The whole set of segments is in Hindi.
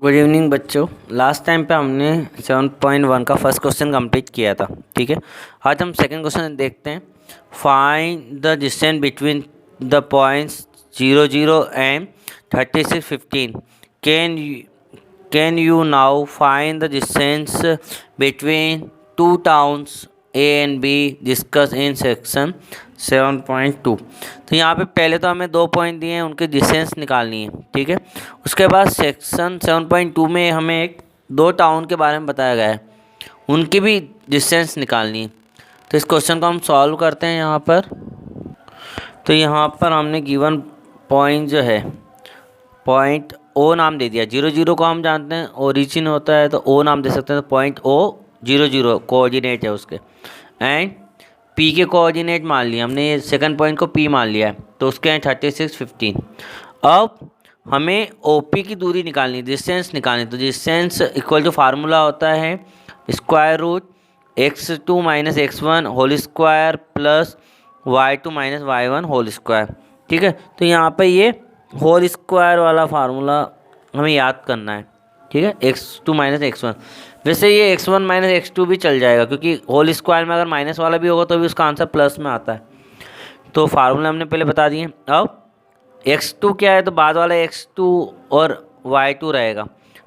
गुड इवनिंग बच्चों। लास्ट टाइम पे हमने 7.1 का फर्स्ट क्वेश्चन कंप्लीट किया था। ठीक है, आज हम सेकंड क्वेश्चन देखते हैं। Find the distance between the points 0 0 and 36 15। Can you now find the distance between two towns A and be discuss in section 7.2। तो यहाँ पे पहले तो हमें 2 पॉइंट दिए हैं, उनकी डिस्टेंस निकालनी है। ठीक है, उसके बाद सेक्शन 7.2 में हमें एक 2 टाउन के बारे में बताया गया है, उनकी भी डिस्टेंस निकालनी है। तो इस क्वेश्चन को हम सॉल्व करते हैं यहाँ पर। तो यहाँ पर हमने गिवन पॉइंट जो है, पॉइंट ओ नाम दे दिया। 0 0 को हम जानते हैं ओरिजिन होता है, तो ओ नाम दे सकते हैं। तो पॉइंट ओ 0 0 कोऑर्डिनेट है उसके, एंड पी के कोऑर्डिनेट मान लिया हमने, ये सेकंड पॉइंट को पी मान लिया है, तो उसके हैं 36 15। अब हमें ओ पी की दूरी निकालनी, डिस्टेंस निकालनी। तो डिस्टेंस इक्वल टू फार्मूला होता है square root x2 minus x1 whole square plus y2 minus y1 whole square. ठीक है, तो यहाँ पे ये होल स्क्वायर वाला फार्मूला हमें याद करना है। ठीक है, x2 माइनस x1। वैसे ये x1 माइनस x2 भी चल जाएगा, क्योंकि होल स्क्वायर में अगर माइनस वाला भी होगा तो भी उसका आंसर प्लस में आता है। तो फार्मूला हमने पहले बता दिए। अब x2 क्या है, तो बाद वाला x2 और y2 रहेगा,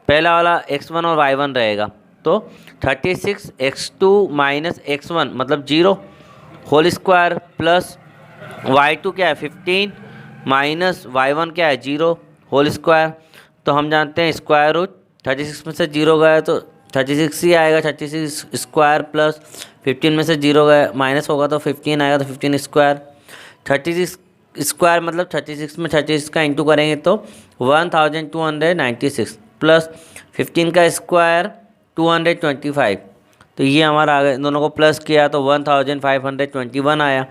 पहला वाला x1 और y1 रहेगा। तो 36 x2 माइनस x1 मतलब 0 होल स्क्वायर प्लस y2 क्या है 15 माइनस y1 क्या है 0 होल स्क्वायर। तो हम जानते हैं स्क्वायर रूट 36 में से 0 गया तो 36 ही आएगा। 36 स्क्वायर प्लस 15 में से 0 गया माइनस होगा तो 15 आएगा, तो 15 स्क्वायर। 36 स्क्वायर मतलब 36 में 36 का इंटू करेंगे तो 1296 प्लस 15 का स्क्वायर 225। तो ये हमारा आ गया, दोनों को प्लस किया तो 1521 आया।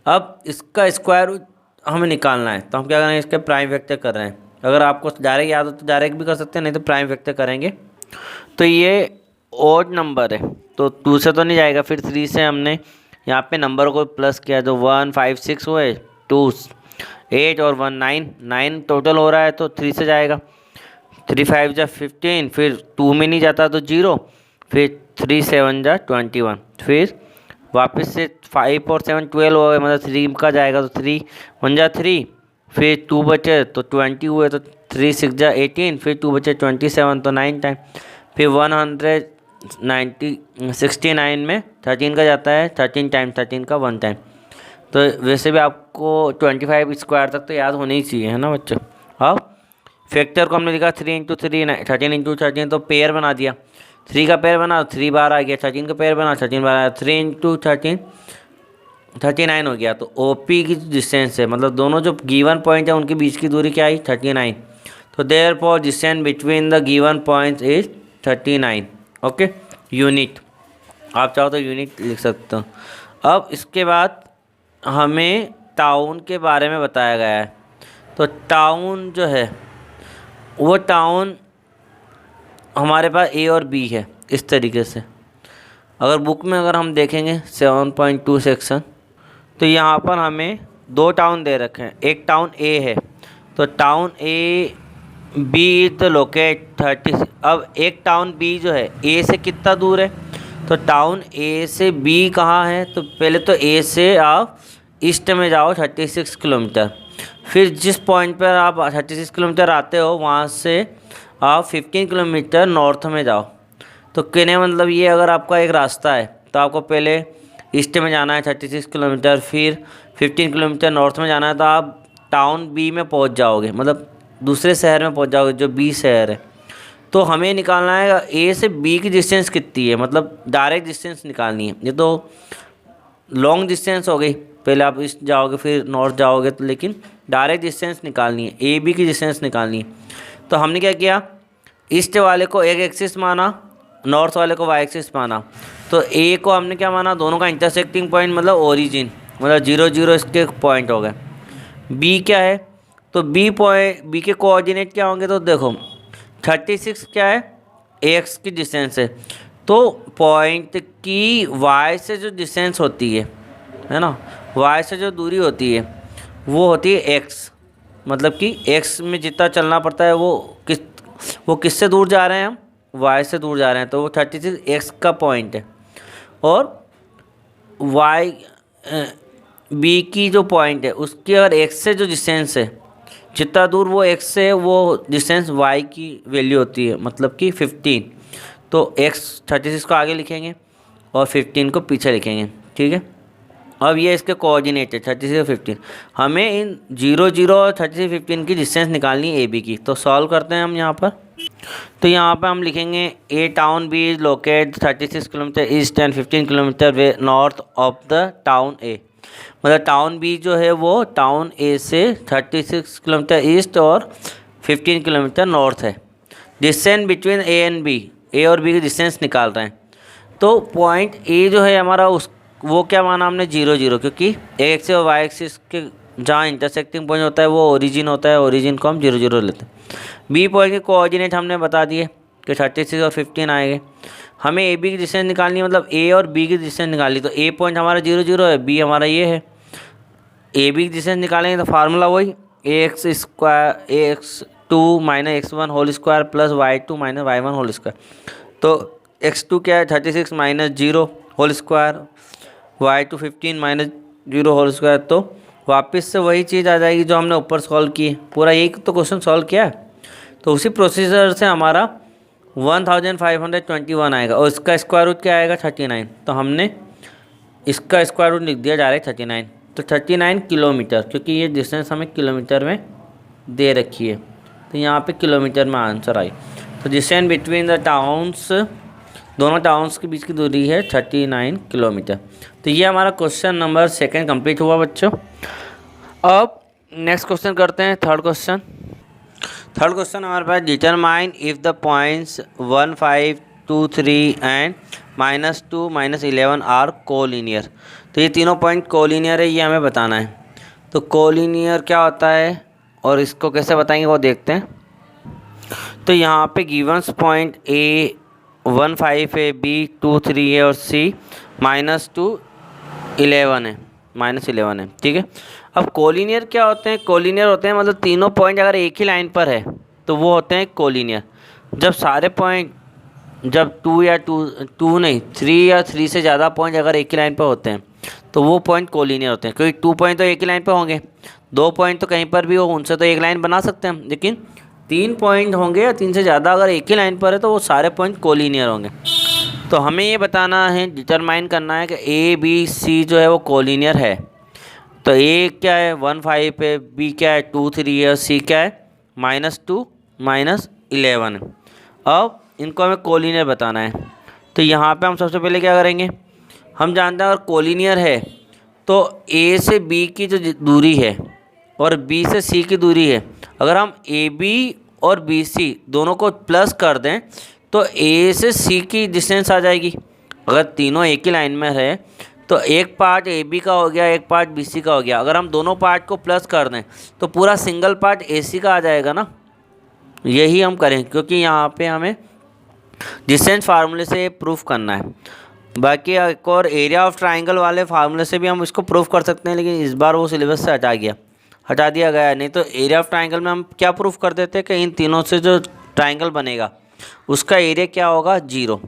अब इसका स्क्वायर हमें निकालना है, तो हम क्या करेंगे, इसके प्राइम वेक्टर कर रहे हैं। अगर आपको डायरेक्ट याद हो तो डायरेक्ट भी कर सकते हैं, नहीं तो प्राइम वेक्टर करेंगे। तो ये ओड नंबर है तो 2 से तो नहीं जाएगा, फिर 3 से हमने यहाँ पे नंबर को प्लस किया तो 1 5 6 हुए, 2 8 और 1 9 9 टोटल हो रहा है, तो 3 से जाएगा। 3 5 जा 15, फिर 2 में नहीं जाता तो 0, फिर 3 7 जा 21, फिर वापस से 5 और 7 12 हो गए, मतलब 3 का जाएगा तो 3 1 जा 3, फिर 2 बचे तो 20 हुए, तो 3 6 जा 18, फिर 2 बचे 27 तो 9 टाइम, फिर 169 में 13 का जाता है, 13 टाइम 13 का 1 टाइम। तो वैसे भी आपको 25 स्क्वायर तक तो याद होने ही चाहिए, है ना बच्चों। अब फैक्टर को हमने लिखा 3 इंटू 3 13 इंटू 13, तो पेयर बना दिया। 3 का पेयर बना 3 बार आ गया, 13 का पेयर बना 13 बार आया, 3 इंटू 13 39 हो गया। तो ओ पी की डिस्टेंस है, मतलब दोनों जो गिवन पॉइंट है उनके बीच की दूरी क्या आई 39। तो therefore distance between the given points is 39। Okay, unit आप चाहो तो यूनिट लिख सकते हो। अब इसके बाद हमें टाउन के बारे में बताया गया है। तो टाउन जो है वो टाउन हमारे पास ए और बी है इस तरीके से। अगर बुक में अगर हम देखेंगे 7.2 सेक्शन, तो यहाँ पर हमें 2 टाउन दे रखे हैं। एक टाउन ए है, तो town A B is the locate 30। अब एक टाउन बी जो है ए से कितना दूर है, तो टाउन ए से बी कहाँ है, तो पहले तो ए से आप ईस्ट में जाओ 36 किलोमीटर, फिर जिस पॉइंट पर आप 36 किलोमीटर आते हो वहाँ से आप 15 किलोमीटर नॉर्थ में जाओ। तो कहने मतलब ये, अगर आपका एक रास्ता है तो आपको पहले ईस्ट में जाना है 36 किलोमीटर, फिर 15 किलोमीटर नॉर्थ में जाना है, तो आप टाउन बी में पहुंच जाओगे, मतलब दूसरे शहर में पहुंच जाओगे जो बी शहर है। तो हमें निकालना है ए से बी की डिस्टेंस कितनी है, मतलब डायरेक्ट डिस्टेंस निकालनी है। ये तो लॉन्ग डिस्टेंस हो गई, पहले आप ईस्ट जाओगे फिर नॉर्थ जाओगे, तो लेकिन डायरेक्ट डिस्टेंस निकालनी है, ए बी की डिस्टेंस निकालनी है। तो हमने क्या किया, ईस्ट वाले को एक एक्सिस माना, नॉर्थ वाले को वाई एक्सिस माना। तो ए को हमने क्या माना, दोनों का इंटरसेक्टिंग पॉइंट मतलब ओरिजिन, मतलब 0 0 इसके पॉइंट हो गए। बी क्या है, तो बी के कोऑर्डिनेट क्या होंगे, तो देखो 36 क्या है एक्स की डिस्टेंस है, तो पॉइंट की वाई से जो डिस्टेंस होती है ना, वाई से जो दूरी होती है वो होती है एक्स, मतलब कि एक्स में जितना चलना पड़ता है वो वो किससे दूर जा रहे हैं, हम y से दूर जा रहे हैं, तो वो 36 x का पॉइंट है, और y b की जो पॉइंट है उसकी अगर x से जो डिस्टेंस है, जितना दूर वो x से, वो डिस्टेंस y की वैल्यू होती है, मतलब कि 15। तो x 36 को आगे लिखेंगे और 15 को पीछे लिखेंगे, ठीक है। अब ये इसके कोऑर्डिनेट है 36 और 15। हमें इन 0 0 और 36 15 की डिस्टेंस निकालनी है ए बी की। तो सॉल्व करते हैं हम यहाँ पर। तो यहाँ पर हम लिखेंगे A town B is locate 36 kilometre east and 15 kilometre way north of the town A. मतलब टाउन बी जो है वो टाउन ए से 36 किलोमीटर ईस्ट और 15 किलोमीटर नॉर्थ है। Distance between A and B, A और बी की डिस्टेंस निकाल रहे हैं। तो पॉइंट ए जो है हमारा उस वो क्या माना हमने 0 0, क्योंकि एक्स और वाई एक्सिस के जहाँ इंटरसेक्टिंग पॉइंट होता है वो ओरिजिन होता है, ओरिजिन को हम 0 0 लेते हैं। बी पॉइंट के कोऑर्डिनेट हमने बता दिए कि 36 और 15 आएंगे। हमें ए बी की डिस्टेंस निकालनी है, मतलब ए और बी की डिस्टेंस निकालनी। तो ए पॉइंट हमारा 0 0 है, बी हमारा ये है। ए बी की डिस्टेंस निकालेंगे तो फार्मूला वही x square x2 minus x1 whole square plus y2 minus y1 whole square. तो x2 क्या है 36 minus 0 whole square, y2 15 minus 0 whole square. तो वापस से वही चीज़ आ जाएगी जो हमने ऊपर सॉल्व की है। पूरा यही तो क्वेश्चन सॉल्व किया है। तो उसी प्रोसीजर से हमारा 1521 आएगा और इसका स्क्वायर रूट क्या आएगा 39। तो हमने इसका स्क्वायर रूट लिख दिया डायरेक्ट 39। तो 39 किलोमीटर, क्योंकि ये डिस्टेंस हमें किलोमीटर में दे रखी है, तो यहाँ पे किलोमीटर में आंसर आई। तो डिस्टेंस बिटवीन द टाउन्स, दोनों टाउन्स के बीच की दूरी है 39 किलोमीटर। तो ये हमारा क्वेश्चन नंबर 2 कंप्लीट हुआ बच्चों। अब नेक्स्ट क्वेश्चन करते हैं, थर्ड क्वेश्चन। थर्ड क्वेश्चन हमारे पास determine if the points 1 5 2 3 and -2 -11 are collinear. तो ये तीनों पॉइंट कोलिनियर है, ये हमें बताना है। तो कोलिनियर क्या होता है और इसको कैसे बताएंगे वो देखते हैं। तो यहाँ पे गिवंस पॉइंट ए 1 5 है, बी 2 3 है और सी -2 11 है, -11 है, ठीक है। अब कोलिनियर क्या होते हैं? कोलिनियर होते हैं मतलब तीनों पॉइंट अगर एक ही लाइन पर है तो वो होते हैं कोलिनियर। जब सारे पॉइंट, जब 2 या 2 नहीं 3 या 3 से ज़्यादा पॉइंट अगर एक ही लाइन पर होते हैं तो वो पॉइंट कोलिनियर होते हैं। क्योंकि 2 पॉइंट तो एक ही लाइन पर होंगे, 2 पॉइंट तो कहीं पर भी हो, उनसे तो एक लाइन बना सकते हैं। लेकिन 3 पॉइंट होंगे या 3 से ज़्यादा अगर एक ही लाइन पर है तो वो सारे पॉइंट कोलिनियर होंगे। तो हमें ये बताना है, डिटरमाइन करना है कि ए बी सी जो है वो कोलिनियर है। तो ए क्या है 1 5 है, बी क्या है 2 3 है और सी क्या है -2 -11 है। अब इनको हमें कोलिनियर बताना है। तो यहाँ पे हम सबसे पहले क्या करेंगे, हम जानते हैं अगर कोलिनियर है तो ए से बी की जो दूरी है और बी से सी की दूरी है, अगर हम ए बी और बी सी दोनों को प्लस कर दें तो ए से सी की डिस्टेंस आ जाएगी। अगर तीनों एक ही लाइन में रहे तो एक पार्ट ए बी का हो गया, एक पार्ट बी सी का हो गया। अगर हम दोनों पार्ट को प्लस कर दें तो पूरा सिंगल पार्ट ए सी का आ जाएगा ना। यही हम करें क्योंकि यहाँ पे हमें डिस्टेंस फार्मूले से प्रूफ करना है। बाकी एक और एरिया ऑफ ट्राइंगल वाले फार्मूले से भी हम इसको प्रूफ कर सकते हैं, लेकिन इस बार वो सिलेबस से हटा दिया गया है। नहीं तो एरिया ऑफ ट्राइंगल में हम क्या प्रूफ कर देते हैं कि इन तीनों से जो ट्राइंगल बनेगा उसका एरिया क्या होगा 0।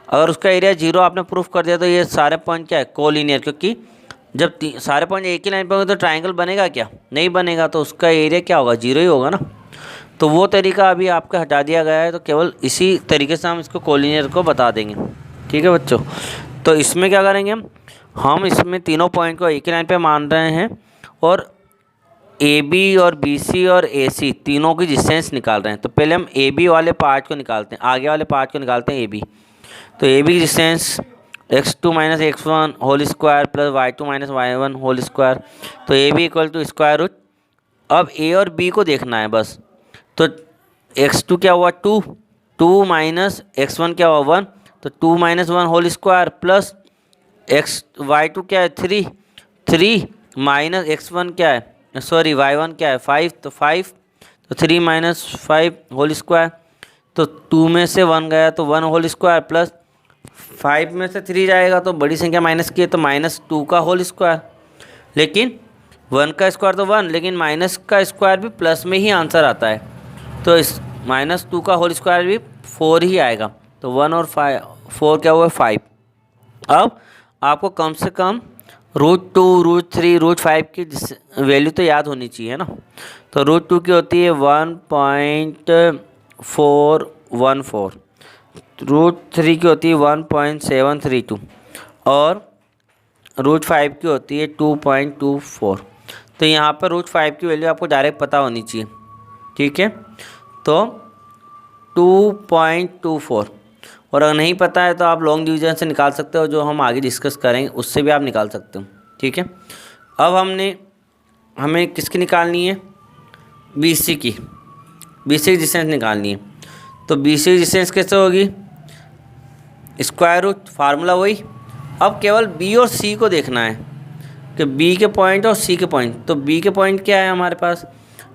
अगर उसका एरिया 0 आपने प्रूफ कर दिया तो ये सारे पॉइंट क्या है कोलिनियर, क्योंकि जब सारे पॉइंट एक ही लाइन पर होंगे तो ट्राइंगल बनेगा क्या, नहीं बनेगा। तो उसका एरिया क्या होगा 0 ही होगा ना। तो वो तरीका अभी आपका हटा दिया गया है, तो केवल इसी तरीके से हम इसको कोलिनियर को बता देंगे, ठीक है बच्चों। तो इसमें क्या करेंगे हम इसमें तीनों पॉइंट को एक ही लाइन पे मान रहे हैं और ए बी और बी सी और ए सी तीनों की डिस्टेंस निकाल रहे हैं। तो पहले हम ए बी वाले पार्ट को निकालते हैं, आगे वाले पार्ट को निकालते हैं ए बी। तो ए बी की distance x2 - x1 whole square plus y2 - y1 whole square. तो A B equal to square root. अब ए और बी को देखना है बस। तो x2 क्या हुआ 2, 2 माइनस x1 क्या हुआ 1, तो 2 - 1 होल स्क्वायर प्लस y2 क्या है 3, 3 माइनस x1 क्या है y1 क्या है 5, तो 5, तो 3 - 5 होल स्क्वायर। तो 2 में से 1 गया तो 1 होल स्क्वायर प्लस 5 में से 3 जाएगा तो बड़ी संख्या माइनस की है तो -2 का होल स्क्वायर। लेकिन 1 का स्क्वायर तो 1, लेकिन माइनस का स्क्वायर भी प्लस में ही आंसर आता है। तो इस -2 का होल स्क्वायर भी 4 ही आएगा, तो 1 और 4 क्या हुआ 5। अब आपको कम से कम √2, √3, √5 की वैल्यू तो याद होनी चाहिए ना। तो √2 की होती है 1.414, √3 की होती है 1.732 और √5 की होती है 2.24। तो यहाँ पर √5 की वैल्यू आपको डायरेक्ट पता होनी चाहिए, ठीक है। तो 2.24, और अगर नहीं पता है तो आप लॉन्ग डिवीजन से निकाल सकते हो, जो हम आगे डिस्कस करेंगे उससे भी आप निकाल सकते हो, ठीक है। अब हमें किसकी निकालनी है, BC की डिस्टेंस निकालनी है। तो BC डिस्टेंस कैसे होगी, स्क्वायर रूट, फार्मूला वही। अब केवल B और C को देखना है कि B के पॉइंट और C के पॉइंट। तो B के पॉइंट क्या है हमारे पास,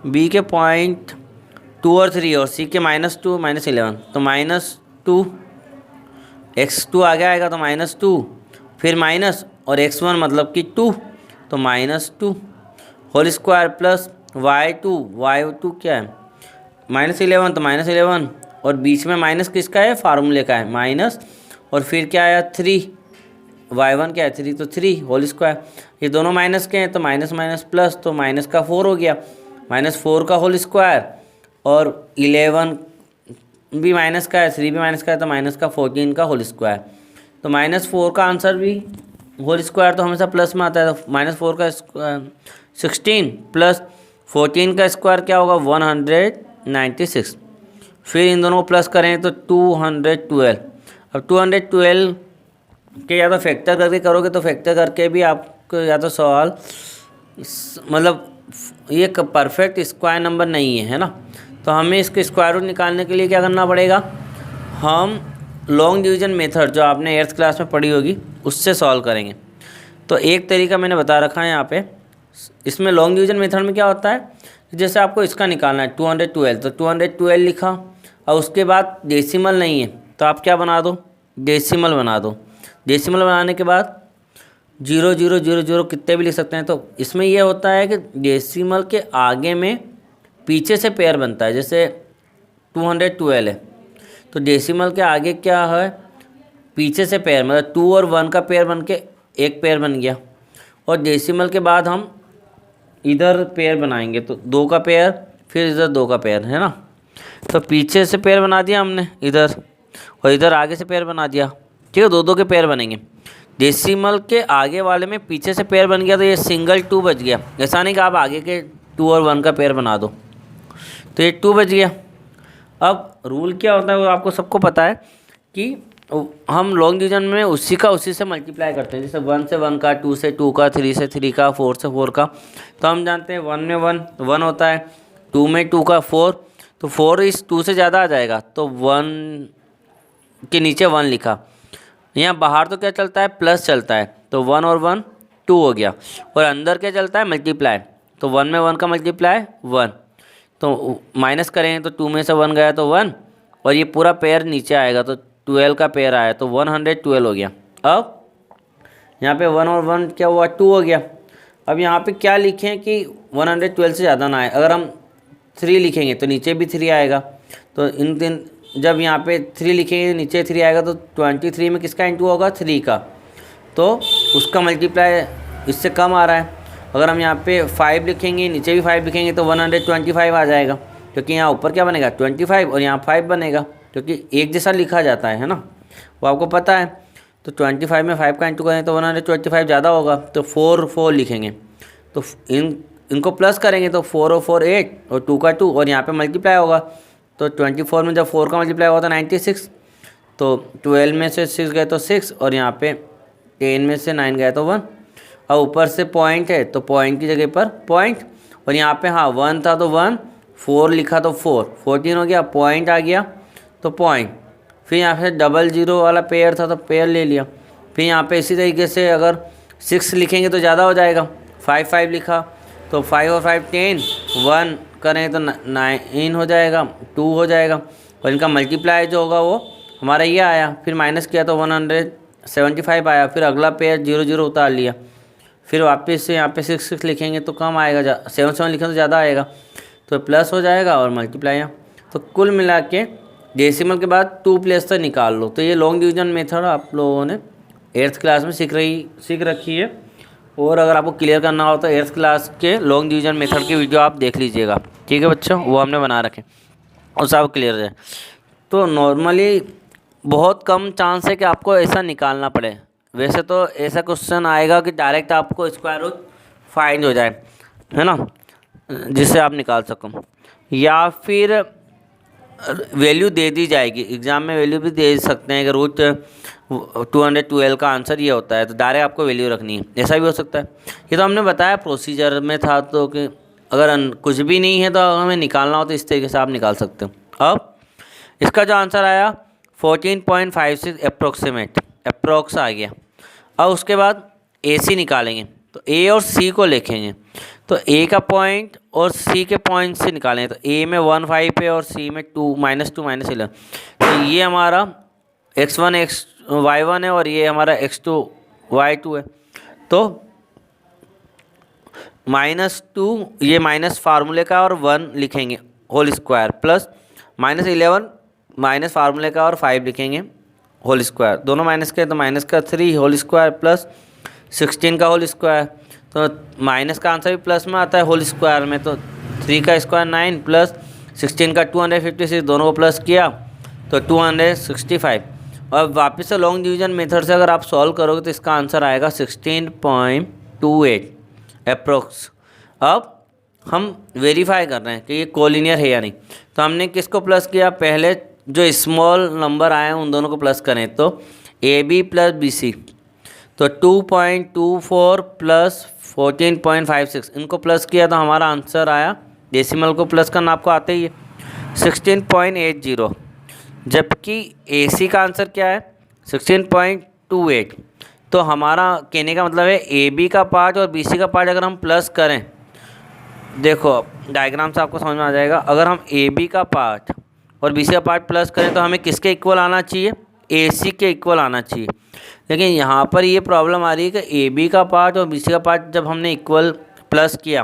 B के पॉइंट 2 और 3 और C के -2 -11, तो -2 x2 आगे आएगा तो -2, फिर माइनस और x1 मतलब कि 2, तो -2 होल स्क्वायर प्लस y2 क्या है -11, तो -11, और बीच में माइनस किसका है, फार्मूले का है माइनस, और फिर क्या आया 3, y1 क्या है 3, तो 3 होल स्क्वायर, ये दोनों माइनस के हैं तो माइनस माइनस प्लस, तो माइनस का 4 हो गया, -4 का होल स्क्वायर, और 11 भी माइनस का है, 3 भी माइनस का है, तो माइनस का 14 का होल स्क्वायर। तो -4 का आंसर भी होल स्क्वायर तो हमेशा प्लस में आता है, तो -4 का 16 प्लस 14 का स्क्वायर क्या होगा 196। फिर इन दोनों को प्लस करें तो 212। अब 212 के या तो फैक्टर करके करोगे तो फैक्टर करके भी आपको या तो सवाल मतलब ये परफेक्ट स्क्वायर नंबर नहीं है ना। तो हमें इसके स्क्वायर रूट निकालने के लिए क्या करना पड़ेगा, हम लॉन्ग डिवीजन मेथड जो आपने 8th क्लास में पढ़ी होगी उससे सॉल्व करेंगे। तो एक तरीका मैंने बता रखा है यहाँ पे। इसमें लॉन्ग डिवीजन मेथड में क्या होता है, जैसे आपको इसका निकालना है 212, तो 212 लिखा और उसके बाद डेसिमल नहीं है तो आप क्या बना दो, डेसिमल बना दो। डेसिमल बनाने के बाद 0 0 0 0 कितने भी लिख सकते हैं। तो इसमें यह होता है कि डेसिमल के आगे में पीछे से पेयर बनता है, जैसे 212 है तो डेसिमल के आगे क्या है, पीछे से पेयर, मतलब 2 और 1 का पेयर बन के एक पेयर बन गया, और डेसिमल के बाद हम इधर पेयर बनाएंगे तो 2 का पेयर, फिर इधर 2 का पेयर, है ना। तो पीछे से पेयर बना दिया हमने इधर, और इधर आगे से पेयर बना दिया, ठीक है, 2 के पेयर बनेंगे। डेसिमल के आगे वाले में पीछे से पेयर बन गया तो ये सिंगल 2 बच गया। ऐसा नहीं कि आप आगे के 2 और 1 का पेयर बना दो, तो ये 2 बच गया। अब रूल क्या होता है वो आपको सबको पता है कि हम लॉन्ग डिवीजन में उसी से मल्टीप्लाई करते हैं, जैसे 1 से 1 का, 2 से 2 का, 3 से 3 का, 4 से 4 का। तो हम जानते हैं 1 में 1 होता है, 2 में 2 का 4, तो 4 इस 2 से ज़्यादा आ जाएगा तो 1 के नीचे 1 लिखा। यहाँ बाहर तो क्या चलता है, प्लस चलता है, तो 1 और 1 2 हो गया, और अंदर क्या चलता है, मल्टीप्लाई, तो 1 में 1 का मल्टीप्लाई 1, तो माइनस करें तो 2 में से 1 गया तो 1, और ये पूरा पेयर नीचे आएगा तो 12 का पेयर आया तो 112 हो गया। अब यहाँ पे 1 और 1 क्या हुआ, 2 हो गया। अब यहाँ पे क्या लिखें कि 112 से ज़्यादा ना आए, अगर हम 3 लिखेंगे तो नीचे भी 3 आएगा, तो इन दिन जब यहाँ पे 3 लिखेंगे नीचे 3 आएगा, तो 23 में किसका इंटू होगा, 3 का, तो उसका मल्टीप्लाई इससे कम आ रहा है। अगर हम यहाँ पे 5 लिखेंगे नीचे भी 5 लिखेंगे तो 125 आ जाएगा, क्योंकि यहाँ ऊपर क्या बनेगा 25 और यहाँ 5 बनेगा, क्योंकि एक जैसा लिखा जाता है ना, वो आपको पता है। तो 25 में 5 का इंटू करें तो 125 ज़्यादा होगा, तो 4 लिखेंगे, तो इनको प्लस करेंगे तो 4 और 4 8 और 2 का 2, और यहाँ पे मल्टीप्लाई होगा तो 24 में जब 4 का मल्टीप्लाई होगा तो 96, तो 12 में से 6 गए तो 6, और यहाँ पे 10 में से 9 गए तो 1, और ऊपर से पॉइंट है तो पॉइंट की जगह पर पॉइंट, और यहाँ पे हाँ 1 था तो 1, 4 लिखा तो 4, 14 हो गया, पॉइंट आ गया तो पॉइंट, फिर यहाँ पे डबल 0 वाला पेयर था तो पेयर ले लिया। फिर यहाँ पे इसी तरीके से अगर 6 लिखेंगे तो ज़्यादा हो जाएगा, 5 लिखा तो 5 और 5 10, 1 करें तो 9 हो जाएगा, 2 हो जाएगा, और इनका मल्टीप्लाई जो होगा वो हमारा ये आया। फिर माइनस किया तो 175 आया, फिर अगला पेयर 0 0 उतार लिया, फिर वापस से यहाँ पे 6 लिखेंगे तो कम आएगा, 7 लिखेंगे तो ज़्यादा आएगा, तो प्लस हो जाएगा और मल्टीप्लाई यहाँ। तो कुल मिला के डेसिमल के बाद 2 प्लेस तक निकाल लो। तो ये लॉन्ग डिवीजन मेथड आप लोगों ने 8th क्लास में सीख रखी है, और अगर आपको क्लियर करना हो तो 8th क्लास के लॉन्ग डिवीजन मेथड की वीडियो आप देख लीजिएगा, ठीक है बच्चों, वो हमने बना रखे, उससे आपको क्लियर हो जाए। तो नॉर्मली बहुत कम चांस है कि आपको ऐसा निकालना पड़े। वैसे तो ऐसा क्वेश्चन आएगा कि डायरेक्ट आपको स्क्वायर रूट फाइंड हो जाए, है ना, जिससे आप निकाल सको, या फिर वैल्यू दे दी जाएगी। एग्ज़ाम में वैल्यू भी दे सकते हैं कि रूट 212 का आंसर ये होता है, तो डायरेक्ट आपको वैल्यू रखनी है, ऐसा भी हो सकता है। ये तो हमने बताया प्रोसीजर में था, तो कि अगर कुछ भी नहीं है तो हमें निकालना हो तो इस तरीके से आप निकाल सकते हो। अब इसका जो आंसर आया 14.56 अप्रोक्स आ गया। अब उसके बाद AC निकालेंगे, तो A और C को लिखेंगे। तो A का पॉइंट और C के पॉइंट से निकालेंगे, तो A में 15 है और C में -2 -11। तो ये हमारा x1 y1 है और ये हमारा x2 y2 है। तो -2 ये माइनस फार्मूले का और 1 लिखेंगे होल स्क्वायर, प्लस -11 माइनस फार्मूले का और 5 लिखेंगे होल स्क्वायर, दोनों माइनस के, तो माइनस का 3 होल स्क्वायर प्लस 16 का होल स्क्वायर। तो माइनस का आंसर भी प्लस में आता है होल स्क्वायर में, तो 3 का स्क्वायर 9 प्लस 16 का 256, दोनों को प्लस किया तो 265। और वापस से लॉन्ग डिवीजन मेथड से अगर आप सॉल्व करोगे तो इसका आंसर आएगा 16.28 अप्रोक्स। अब हम वेरीफाई कर रहे हैं कि ये कोलिनियर है या नहीं, तो हमने किसको प्लस किया, पहले जो स्मॉल नंबर आए हैं उन दोनों को प्लस करें, तो AB प्लस BC, तो 2.24 प्लस 14.56 इनको प्लस किया तो हमारा आंसर आया, डेसिमल को प्लस करना आपको आते ही है, 16.80। जबकि AC का आंसर क्या है 16.28। तो हमारा कहने का मतलब है AB का पार्ट और BC का पार्ट अगर हम प्लस करें, देखो डायग्राम से आपको समझ में आ जाएगा, अगर हम AB का पार्ट और BC का पार्ट प्लस करें तो हमें किसके इक्वल आना चाहिए, AC के इक्वल आना चाहिए। लेकिन यहाँ पर ये प्रॉब्लम आ रही है कि AB का पार्ट और BC का पार्ट जब हमने इक्वल प्लस किया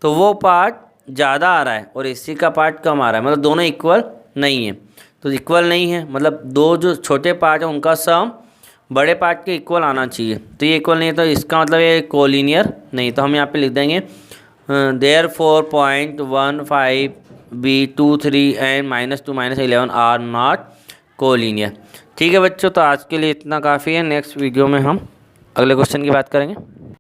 तो वो पार्ट ज़्यादा आ रहा है और AC का पार्ट कम आ रहा है, मतलब दोनों इक्वल नहीं है। तो इक्वल नहीं है मतलब दो जो छोटे पार्ट हैं उनका सम बड़े पार्ट के इक्वल आना चाहिए, तो ये इक्वल नहीं है, तो इसका मतलब ये कोलिनियर नहीं। तो हम यहाँ पे लिख देंगे therefore 0.15 B23 and -2 -11 are not collinear. ठीक है बच्चों, तो आज के लिए इतना काफ़ी है। नेक्स्ट वीडियो में हम अगले क्वेश्चन की बात करेंगे।